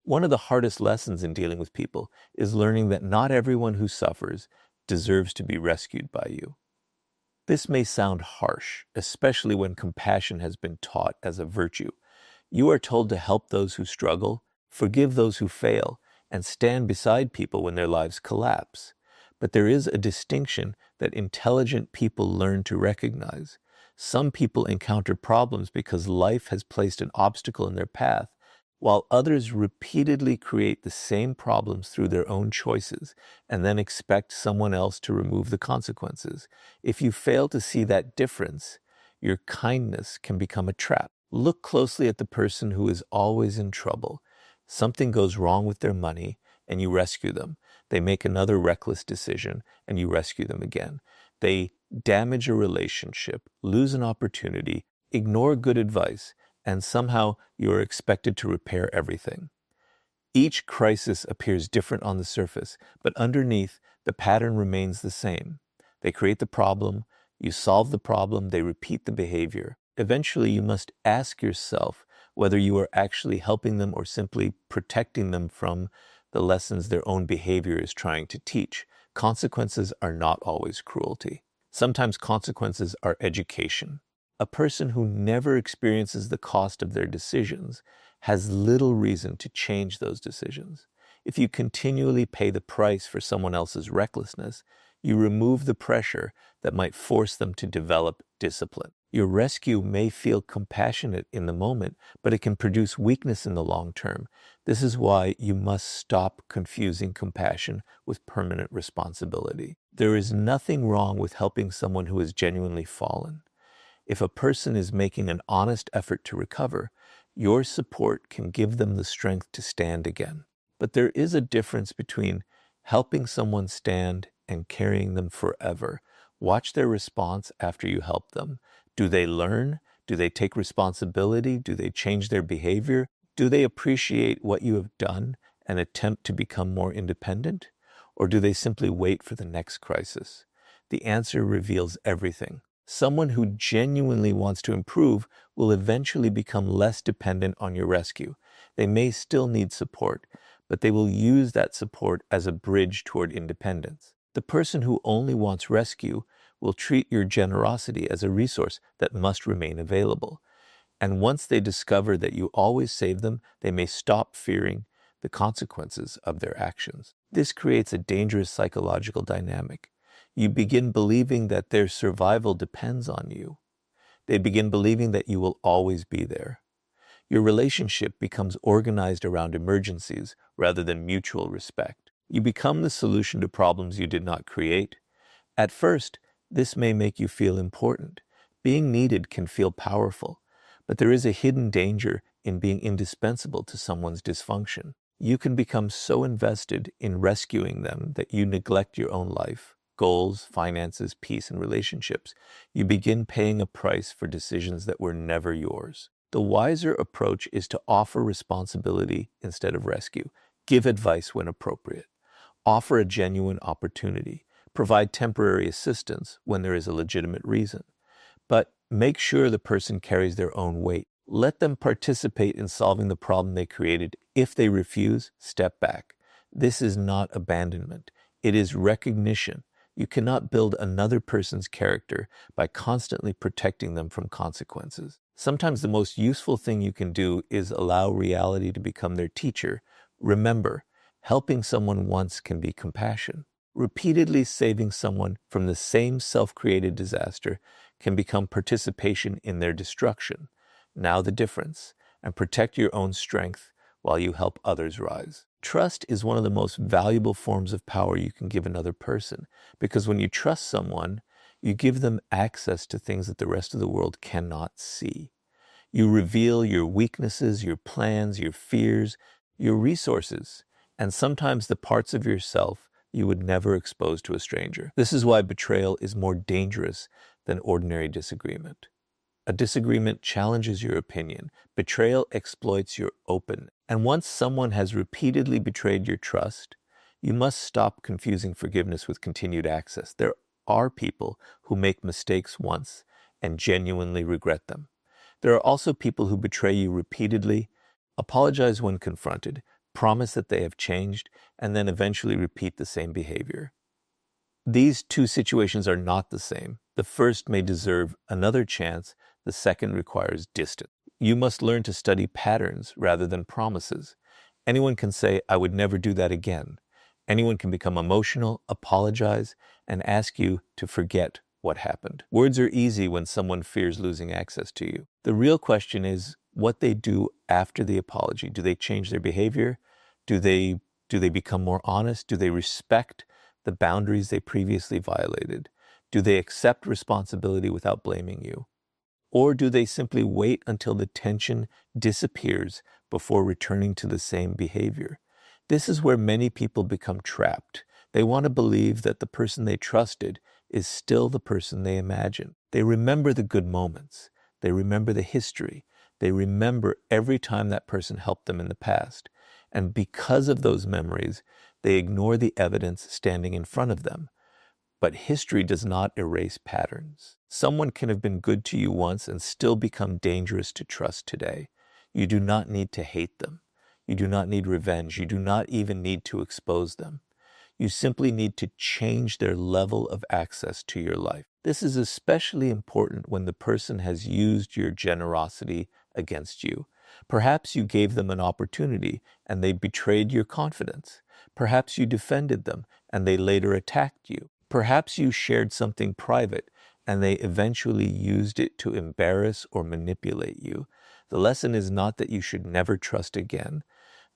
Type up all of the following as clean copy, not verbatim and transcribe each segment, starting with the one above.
One of the hardest lessons in dealing with people is learning that not everyone who suffers deserves to be rescued by you. This may sound harsh, especially when compassion has been taught as a virtue. You are told to help those who struggle, forgive those who fail, and stand beside people when their lives collapse. But there is a distinction that intelligent people learn to recognize. Some people encounter problems because life has placed an obstacle in their path, while others repeatedly create the same problems through their own choices and then expect someone else to remove the consequences. If you fail to see that difference, your kindness can become a trap. Look closely at the person who is always in trouble. Something goes wrong with their money, and you rescue them. They make another reckless decision, and you rescue them again. They damage a relationship, lose an opportunity, ignore good advice, and somehow you are expected to repair everything. Each crisis appears different on the surface, but underneath, the pattern remains the same. They create the problem, you solve the problem, they repeat the behavior. Eventually, you must ask yourself whether you are actually helping them or simply protecting them from the lessons their own behavior is trying to teach. Consequences are not always cruelty. Sometimes consequences are education. A person who never experiences the cost of their decisions has little reason to change those decisions. If you continually pay the price for someone else's recklessness, you remove the pressure that might force them to develop discipline. Your rescue may feel compassionate in the moment, but it can produce weakness in the long term. This is why you must stop confusing compassion with permanent responsibility. There is nothing wrong with helping someone who has genuinely fallen. If a person is making an honest effort to recover, your support can give them the strength to stand again. But there is a difference between helping someone stand and carrying them forever. Watch their response after you help them. Do they learn? Do they take responsibility? Do they change their behavior? Do they appreciate what you have done and attempt to become more independent? Or do they simply wait for the next crisis? The answer reveals everything. Someone who genuinely wants to improve will eventually become less dependent on your rescue. They may still need support, but they will use that support as a bridge toward independence. The person who only wants rescue will treat your generosity as a resource that must remain available. And once they discover that you always save them, they may stop fearing the consequences of their actions. This creates a dangerous psychological dynamic. You begin believing that their survival depends on you. They begin believing that you will always be there. Your relationship becomes organized around emergencies rather than mutual respect. You become the solution to problems you did not create. At first, this may make you feel important. Being needed can feel powerful, but there is a hidden danger in being indispensable to someone's dysfunction. You can become so invested in rescuing them that you neglect your own life, goals, finances, peace, and relationships. You begin paying a price for decisions that were never yours. The wiser approach is to offer responsibility instead of rescue. Give advice when appropriate. Offer a genuine opportunity. Provide temporary assistance when there is a legitimate reason. But make sure the person carries their own weight. Let them participate in solving the problem they created. If they refuse, step back. This is not abandonment. It is recognition. You cannot build another person's character by constantly protecting them from consequences. Sometimes the most useful thing you can do is allow reality to become their teacher. Remember, helping someone once can be compassion. Repeatedly saving someone from the same self-created disaster can become participation in their destruction. Now the difference, and protect your own strength while you help others rise. Trust is one of the most valuable forms of power you can give another person, because when you trust someone, you give them access to things that the rest of the world cannot see. You reveal your weaknesses, your plans, your fears, your resources, and sometimes the parts of yourself you would never expose to a stranger. This is why betrayal is more dangerous than ordinary disagreement. A disagreement challenges your opinion. Betrayal exploits your openness. And once someone has repeatedly betrayed your trust, you must stop confusing forgiveness with continued access. There are people who make mistakes once and genuinely regret them. There are also people who betray you repeatedly, apologize when confronted, promise that they have changed, and then eventually repeat the same behavior. These two situations are not the same. The first may deserve another chance, the second requires distance. You must learn to study patterns rather than promises. Anyone can say, "I would never do that again." Anyone can become emotional, apologize, and ask you to forget what happened. Words are easy when someone fears losing access to you. The real question is what they do after the apology. Do they change their behavior? Do they become more honest? Do they respect the boundaries they previously violated? Do they accept responsibility without blaming you? Or do they simply wait until the tension disappears before returning to the same behavior? This is where many people become trapped. They want to believe that the person they trusted is still the person they imagine. They remember the good moments. They remember the history. They remember every time that person helped them in the past. And because of those memories, they ignore the evidence standing in front of them. But history does not erase patterns. Someone can have been good to you once and still become dangerous to trust today. You do not need to hate them. You do not need revenge. You do not even need to expose them. You simply need to change their level of access to your life. This is especially important when the person has used your generosity against you. Perhaps you gave them an opportunity and they betrayed your confidence. Perhaps you defended them and they later attacked you. Perhaps you shared something private and they eventually used it to embarrass or manipulate you. The lesson is not that you should never trust again.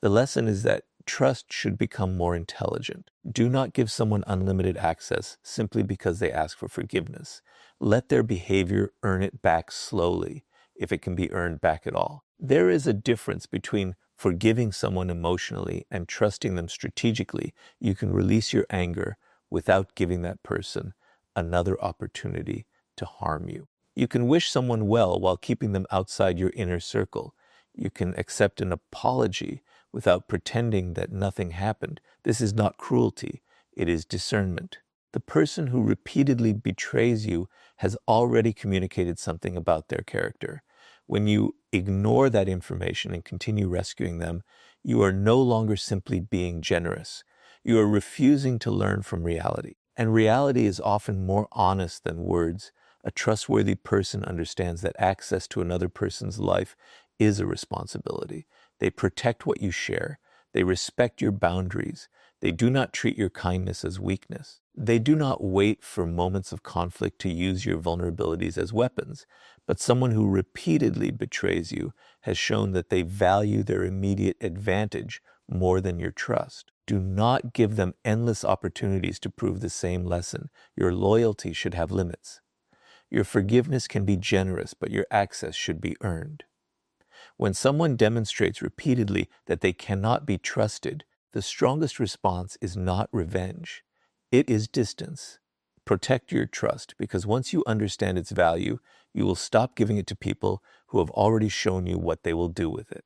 The lesson is that trust should become more intelligent. Do not give someone unlimited access simply because they ask for forgiveness. Let their behavior earn it back slowly, if it can be earned back at all. There is a difference between forgiving someone emotionally and trusting them strategically. You can release your anger without giving that person another opportunity to harm you. You can wish someone well while keeping them outside your inner circle. You can accept an apology without pretending that nothing happened. This is not cruelty, it is discernment. The person who repeatedly betrays you has already communicated something about their character. When you ignore that information and continue rescuing them, you are no longer simply being generous. You are refusing to learn from reality. And reality is often more honest than words. A trustworthy person understands that access to another person's life is a responsibility. They protect what you share. They respect your boundaries. They do not treat your kindness as weakness. They do not wait for moments of conflict to use your vulnerabilities as weapons. But someone who repeatedly betrays you has shown that they value their immediate advantage more than your trust. Do not give them endless opportunities to prove the same lesson. Your loyalty should have limits. Your forgiveness can be generous, but your access should be earned. When someone demonstrates repeatedly that they cannot be trusted, the strongest response is not revenge. It is distance. Protect your trust, because once you understand its value, you will stop giving it to people who have already shown you what they will do with it.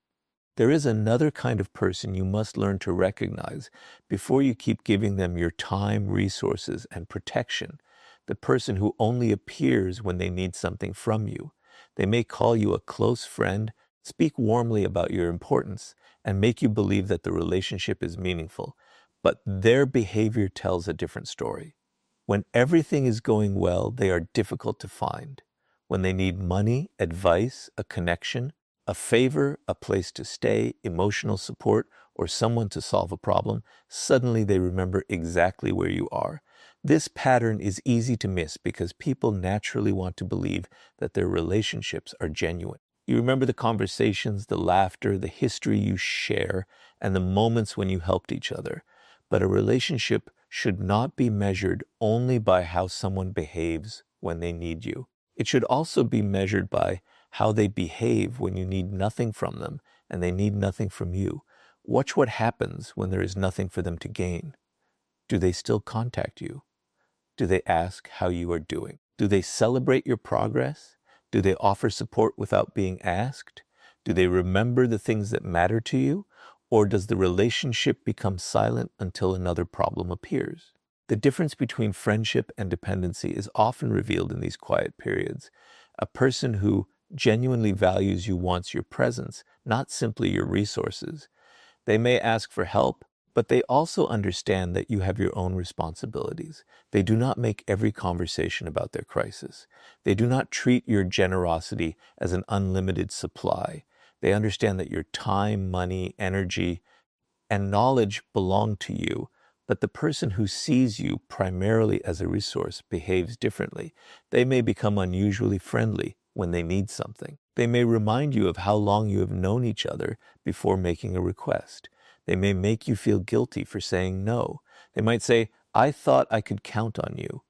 There is another kind of person you must learn to recognize before you keep giving them your time, resources, and protection. The person who only appears when they need something from you. They may call you a close friend, speak warmly about your importance, and make you believe that the relationship is meaningful. But their behavior tells a different story. When everything is going well, they are difficult to find. When they need money, advice, a connection, a favor, a place to stay, emotional support, or someone to solve a problem, suddenly they remember exactly where you are. This pattern is easy to miss because people naturally want to believe that their relationships are genuine. You remember the conversations, the laughter, the history you share, and the moments when you helped each other. But a relationship should not be measured only by how someone behaves when they need you. It should also be measured by how they behave when you need nothing from them and they need nothing from you. Watch what happens when there is nothing for them to gain. Do they still contact you? Do they ask how you are doing? Do they celebrate your progress? Do they offer support without being asked? Do they remember the things that matter to you? Or does the relationship become silent until another problem appears? The difference between friendship and dependency is often revealed in these quiet periods. A person who genuinely values you wants your presence, not simply your resources. They may ask for help, but they also understand that you have your own responsibilities. They do not make every conversation about their crisis. They do not treat your generosity as an unlimited supply. They understand that your time, money, energy, and knowledge belong to you, but the person who sees you primarily as a resource behaves differently. They may become unusually friendly when they need something. They may remind you of how long you have known each other before making a request. They may make you feel guilty for saying no. They might say, "I thought I could count on you,"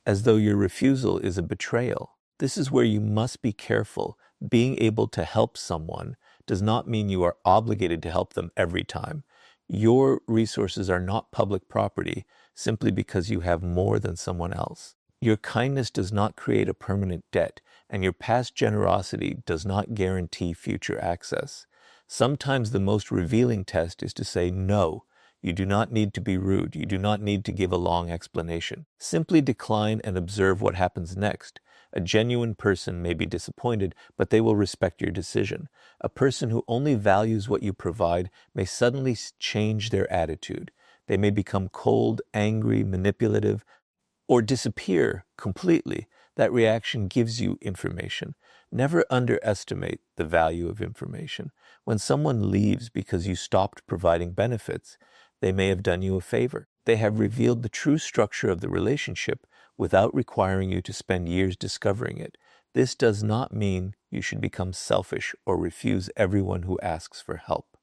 as though your refusal is a betrayal. This is where you must be careful. Being able to help someone does not mean you are obligated to help them every time. Your resources are not public property simply because you have more than someone else. Your kindness does not create a permanent debt, and your past generosity does not guarantee future access. Sometimes the most revealing test is to say no. You do not need to be rude. You do not need to give a long explanation. Simply decline and observe what happens next. A genuine person may be disappointed, but they will respect your decision. A person who only values what you provide may suddenly change their attitude. They may become cold, angry, manipulative, or disappear completely. That reaction gives you information. Never underestimate the value of information. When someone leaves because you stopped providing benefits, they may have done you a favor. They have revealed the true structure of the relationship without requiring you to spend years discovering it. This does not mean you should become selfish or refuse everyone who asks for help.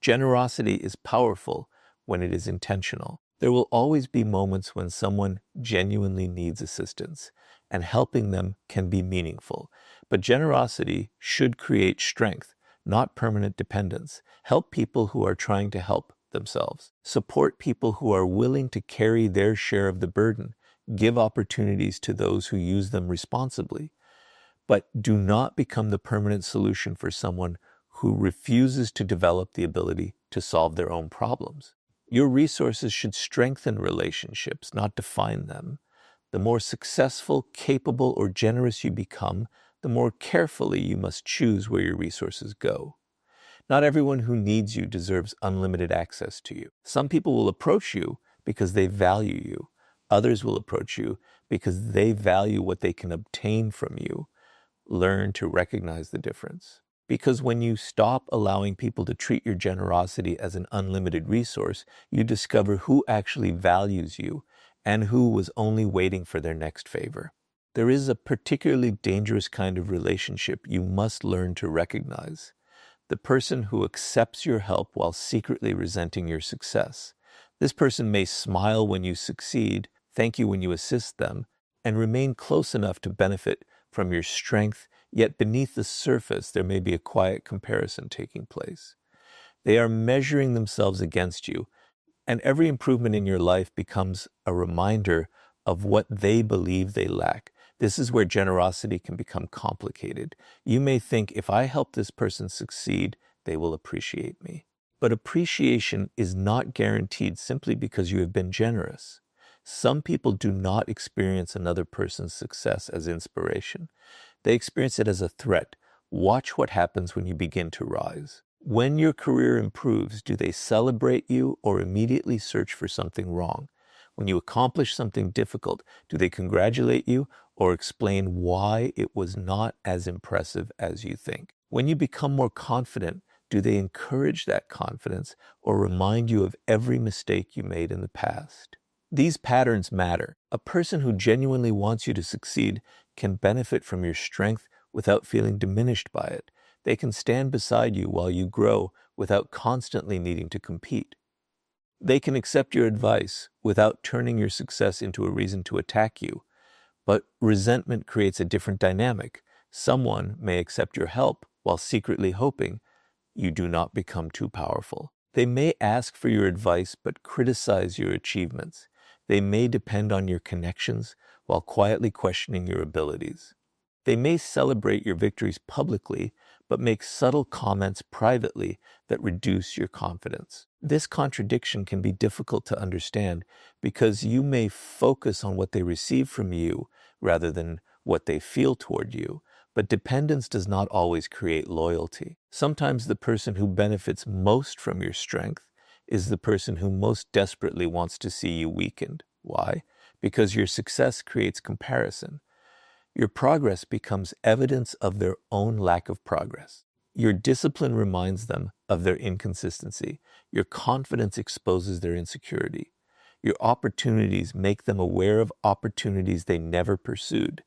Generosity is powerful when it is intentional. There will always be moments when someone genuinely needs assistance, and helping them can be meaningful. But generosity should create strength, not permanent dependence. Help people who are trying to help themselves. Support people who are willing to carry their share of the burden. Give opportunities to those who use them responsibly. But do not become the permanent solution for someone who refuses to develop the ability to solve their own problems. Your resources should strengthen relationships, not define them. The more successful, capable, or generous you become, the more carefully you must choose where your resources go. Not everyone who needs you deserves unlimited access to you. Some people will approach you because they value you. Others will approach you because they value what they can obtain from you. Learn to recognize the difference. Because when you stop allowing people to treat your generosity as an unlimited resource, you discover who actually values you and who was only waiting for their next favor. There is a particularly dangerous kind of relationship you must learn to recognize. The person who accepts your help while secretly resenting your success. This person may smile when you succeed, thank you when you assist them, and remain close enough to benefit from your strength, yet beneath the surface there may be a quiet comparison taking place. They are measuring themselves against you, and every improvement in your life becomes a reminder of what they believe they lack. This is where generosity can become complicated. You may think, if I help this person succeed, they will appreciate me. But appreciation is not guaranteed simply because you have been generous. Some people do not experience another person's success as inspiration. They experience it as a threat. Watch what happens when you begin to rise. When your career improves, do they celebrate you or immediately search for something wrong? When you accomplish something difficult, do they congratulate you or explain why it was not as impressive as you think? When you become more confident, do they encourage that confidence or remind you of every mistake you made in the past? These patterns matter. A person who genuinely wants you to succeed can benefit from your strength without feeling diminished by it. They can stand beside you while you grow without constantly needing to compete. They can accept your advice without turning your success into a reason to attack you. But resentment creates a different dynamic. Someone may accept your help while secretly hoping you do not become too powerful. They may ask for your advice but criticize your achievements. They may depend on your connections while quietly questioning your abilities. They may celebrate your victories publicly, but make subtle comments privately that reduce your confidence. This contradiction can be difficult to understand because you may focus on what they receive from you rather than what they feel toward you. But dependence does not always create loyalty. Sometimes the person who benefits most from your strength is the person who most desperately wants to see you weakened. Why? Because your success creates comparison. Your progress becomes evidence of their own lack of progress. Your discipline reminds them of their inconsistency. Your confidence exposes their insecurity. Your opportunities make them aware of opportunities they never pursued.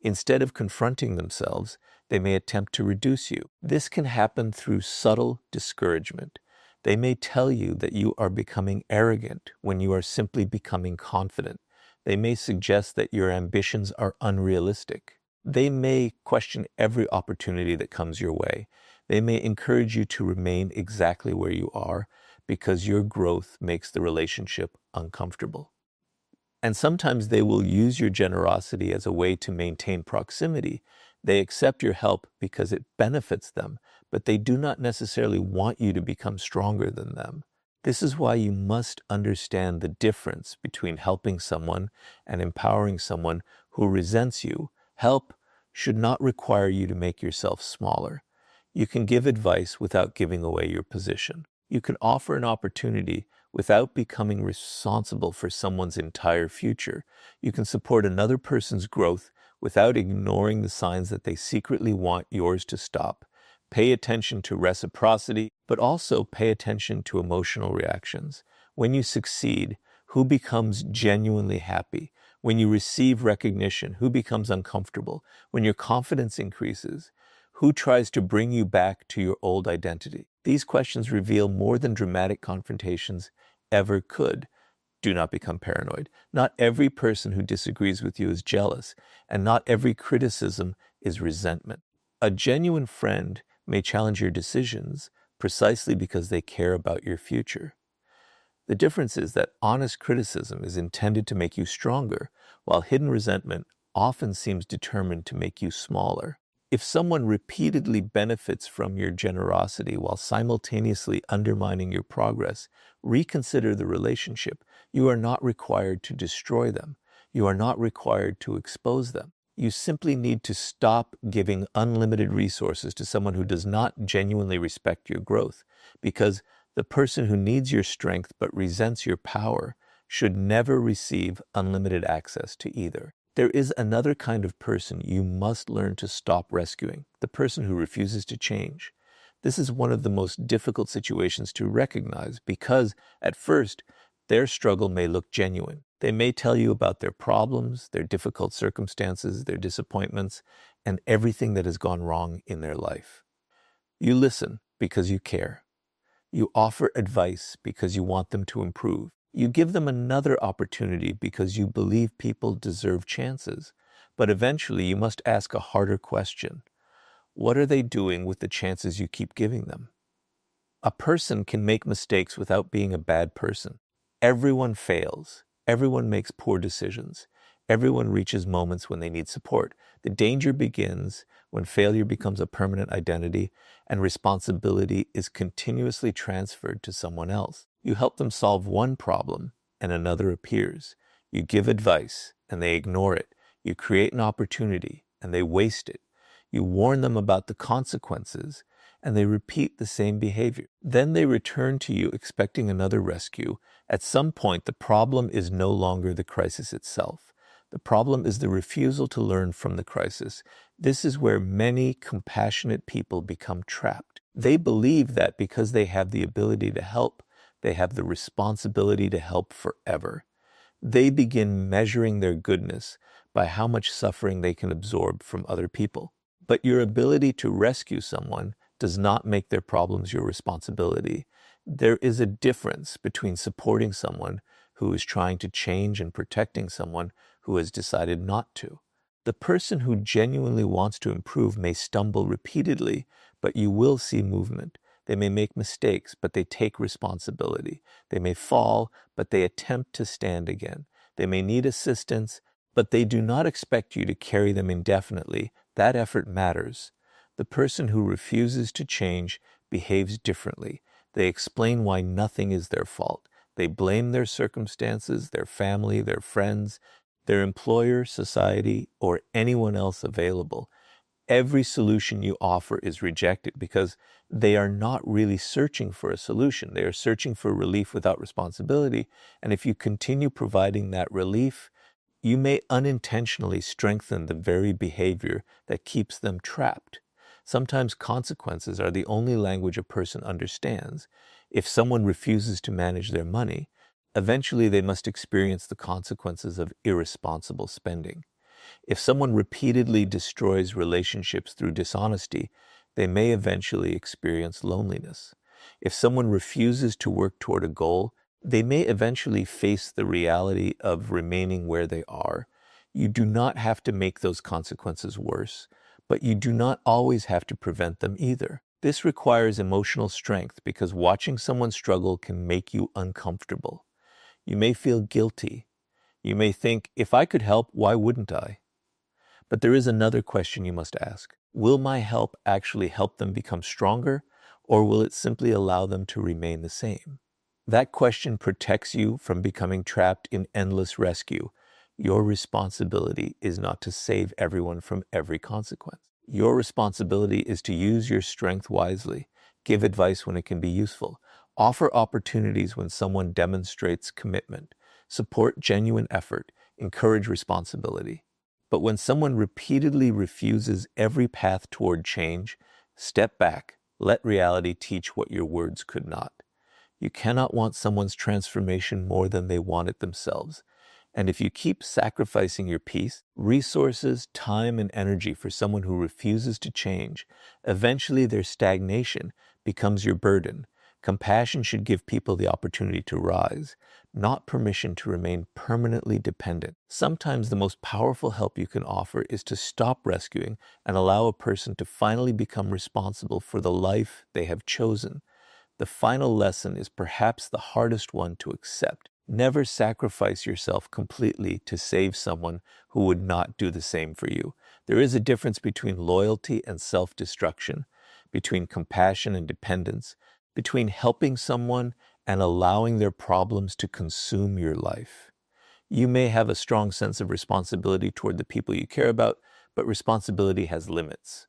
Instead of confronting themselves, they may attempt to reduce you. This can happen through subtle discouragement. They may tell you that you are becoming arrogant when you are simply becoming confident. They may suggest that your ambitions are unrealistic. They may question every opportunity that comes your way. They may encourage you to remain exactly where you are because your growth makes the relationship uncomfortable. And sometimes they will use your generosity as a way to maintain proximity. They accept your help because it benefits them, but they do not necessarily want you to become stronger than them. This is why you must understand the difference between helping someone and empowering someone who resents you. Help should not require you to make yourself smaller. You can give advice without giving away your position. You can offer an opportunity without becoming responsible for someone's entire future. You can support another person's growth without ignoring the signs that they secretly want yours to stop. Pay attention to reciprocity, but also pay attention to emotional reactions. When you succeed, who becomes genuinely happy? When you receive recognition, who becomes uncomfortable? When your confidence increases, who tries to bring you back to your old identity? These questions reveal more than dramatic confrontations ever could. Do not become paranoid. Not every person who disagrees with you is jealous, and not every criticism is resentment. A genuine friend may challenge your decisions precisely because they care about your future. The difference is that honest criticism is intended to make you stronger, while hidden resentment often seems determined to make you smaller. If someone repeatedly benefits from your generosity while simultaneously undermining your progress, reconsider the relationship. You are not required to destroy them. You are not required to expose them. You simply need to stop giving unlimited resources to someone who does not genuinely respect your growth, because the person who needs your strength but resents your power should never receive unlimited access to either. There is another kind of person you must learn to stop rescuing, the person who refuses to change. This is one of the most difficult situations to recognize because, at first, their struggle may look genuine. They may tell you about their problems, their difficult circumstances, their disappointments, and everything that has gone wrong in their life. You listen because you care. You offer advice because you want them to improve. You give them another opportunity because you believe people deserve chances. But eventually you must ask a harder question. What are they doing with the chances you keep giving them? A person can make mistakes without being a bad person. Everyone fails. Everyone makes poor decisions. Everyone reaches moments when they need support. The danger begins when failure becomes a permanent identity and responsibility is continuously transferred to someone else. You help them solve one problem and another appears. You give advice and they ignore it. You create an opportunity and they waste it. You warn them about the consequences and they repeat the same behavior. Then they return to you expecting another rescue. At some point, the problem is no longer the crisis itself. The problem is the refusal to learn from the crisis. This is where many compassionate people become trapped. They believe that because they have the ability to help, they have the responsibility to help forever. They begin measuring their goodness by how much suffering they can absorb from other people. But your ability to rescue someone does not make their problems your responsibility. There is a difference between supporting someone who is trying to change and protecting someone who has decided not to. The person who genuinely wants to improve may stumble repeatedly, but you will see movement. They may make mistakes, but they take responsibility. They may fall, but they attempt to stand again. They may need assistance, but they do not expect you to carry them indefinitely. That effort matters. The person who refuses to change behaves differently. They explain why nothing is their fault. They blame their circumstances, their family, their friends, their employer, society, or anyone else available. Every solution you offer is rejected because they are not really searching for a solution. They are searching for relief without responsibility. And if you continue providing that relief, you may unintentionally strengthen the very behavior that keeps them trapped. Sometimes consequences are the only language a person understands. If someone refuses to manage their money, eventually they must experience the consequences of irresponsible spending. If someone repeatedly destroys relationships through dishonesty, they may eventually experience loneliness. If someone refuses to work toward a goal, they may eventually face the reality of remaining where they are. You do not have to make those consequences worse, but you do not always have to prevent them either. This requires emotional strength because watching someone struggle can make you uncomfortable. You may feel guilty. You may think, if I could help, why wouldn't I? But there is another question you must ask. Will my help actually help them become stronger, or will it simply allow them to remain the same? That question protects you from becoming trapped in endless rescue. Your responsibility is not to save everyone from every consequence. Your responsibility is to use your strength wisely, give advice when it can be useful, offer opportunities when someone demonstrates commitment, support genuine effort, encourage responsibility. But when someone repeatedly refuses every path toward change, step back, let reality teach what your words could not. You cannot want someone's transformation more than they want it themselves. And if you keep sacrificing your peace, resources, time, and energy for someone who refuses to change, eventually their stagnation becomes your burden. Compassion should give people the opportunity to rise, not permission to remain permanently dependent. Sometimes the most powerful help you can offer is to stop rescuing and allow a person to finally become responsible for the life they have chosen. The final lesson is perhaps the hardest one to accept. Never sacrifice yourself completely to save someone who would not do the same for you. There is a difference between loyalty and self-destruction, between compassion and dependence, between helping someone and allowing their problems to consume your life. You may have a strong sense of responsibility toward the people you care about, but responsibility has limits.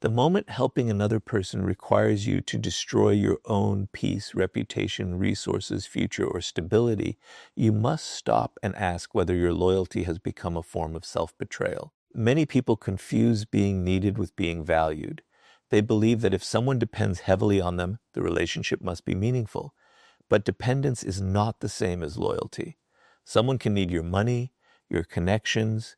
The moment helping another person requires you to destroy your own peace, reputation, resources, future, or stability, you must stop and ask whether your loyalty has become a form of self-betrayal. Many people confuse being needed with being valued. They believe that if someone depends heavily on them, the relationship must be meaningful. But dependence is not the same as loyalty. Someone can need your money, your connections,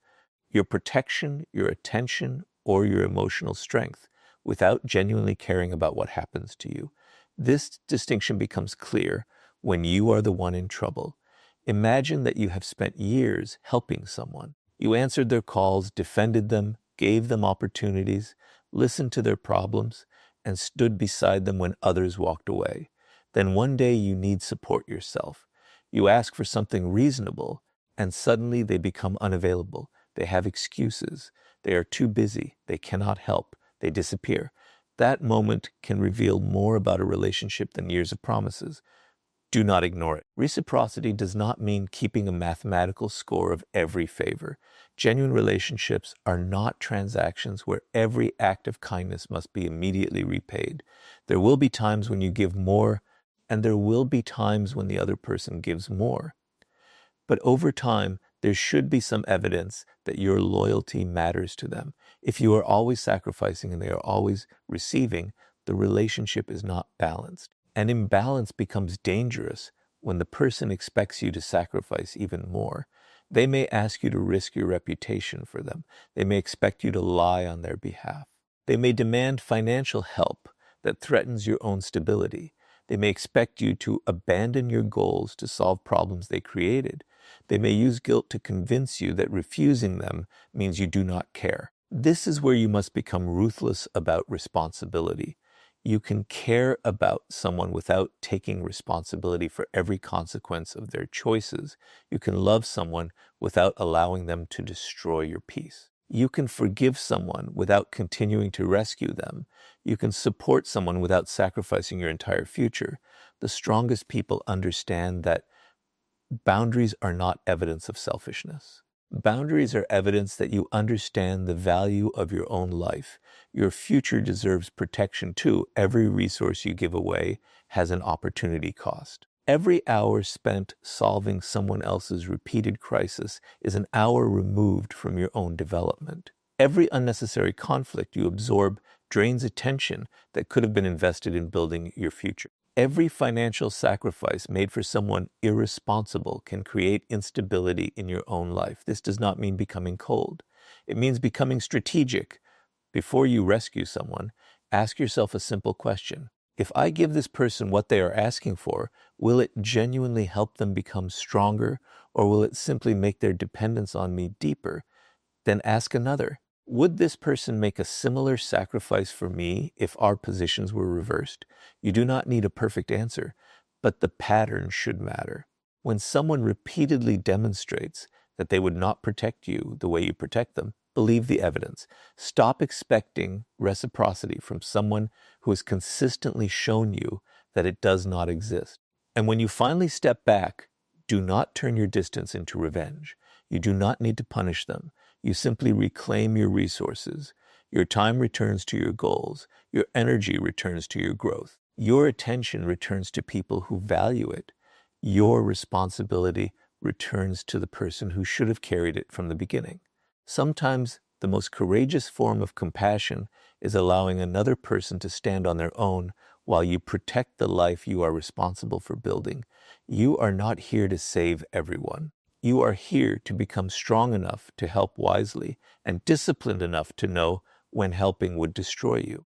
your protection, your attention, or your emotional strength without genuinely caring about what happens to you. This distinction becomes clear when you are the one in trouble. Imagine that you have spent years helping someone. You answered their calls, defended them, gave them opportunities, listened to their problems, and stood beside them when others walked away. Then one day you need support yourself. You ask for something reasonable, and suddenly they become unavailable. They have excuses. They are too busy. They cannot help. They disappear. That moment can reveal more about a relationship than years of promises. Do not ignore it. Reciprocity does not mean keeping a mathematical score of every favor. Genuine relationships are not transactions where every act of kindness must be immediately repaid. There will be times when you give more, and there will be times when the other person gives more. But over time, there should be some evidence that your loyalty matters to them. If you are always sacrificing and they are always receiving, the relationship is not balanced. An imbalance becomes dangerous when the person expects you to sacrifice even more. They may ask you to risk your reputation for them. They may expect you to lie on their behalf. They may demand financial help that threatens your own stability. They may expect you to abandon your goals to solve problems they created. They may use guilt to convince you that refusing them means you do not care. This is where you must become ruthless about responsibility. You can care about someone without taking responsibility for every consequence of their choices. You can love someone without allowing them to destroy your peace. You can forgive someone without continuing to rescue them. You can support someone without sacrificing your entire future. The strongest people understand that boundaries are not evidence of selfishness. Boundaries are evidence that you understand the value of your own life. Your future deserves protection too. Every resource you give away has an opportunity cost. Every hour spent solving someone else's repeated crisis is an hour removed from your own development. Every unnecessary conflict you absorb drains attention that could have been invested in building your future. Every financial sacrifice made for someone irresponsible can create instability in your own life. This does not mean becoming cold. It means becoming strategic. Before you rescue someone, ask yourself a simple question. If I give this person what they are asking for, will it genuinely help them become stronger, or will it simply make their dependence on me deeper? Then ask another. Would this person make a similar sacrifice for me if our positions were reversed? You do not need a perfect answer, but the pattern should matter. When someone repeatedly demonstrates that they would not protect you the way you protect them, believe the evidence. Stop expecting reciprocity from someone who has consistently shown you that it does not exist. And when you finally step back, do not turn your distance into revenge. You do not need to punish them. You simply reclaim your resources. Your time returns to your goals. Your energy returns to your growth. Your attention returns to people who value it. Your responsibility returns to the person who should have carried it from the beginning. Sometimes the most courageous form of compassion is allowing another person to stand on their own while you protect the life you are responsible for building. You are not here to save everyone. You are here to become strong enough to help wisely and disciplined enough to know when helping would destroy you.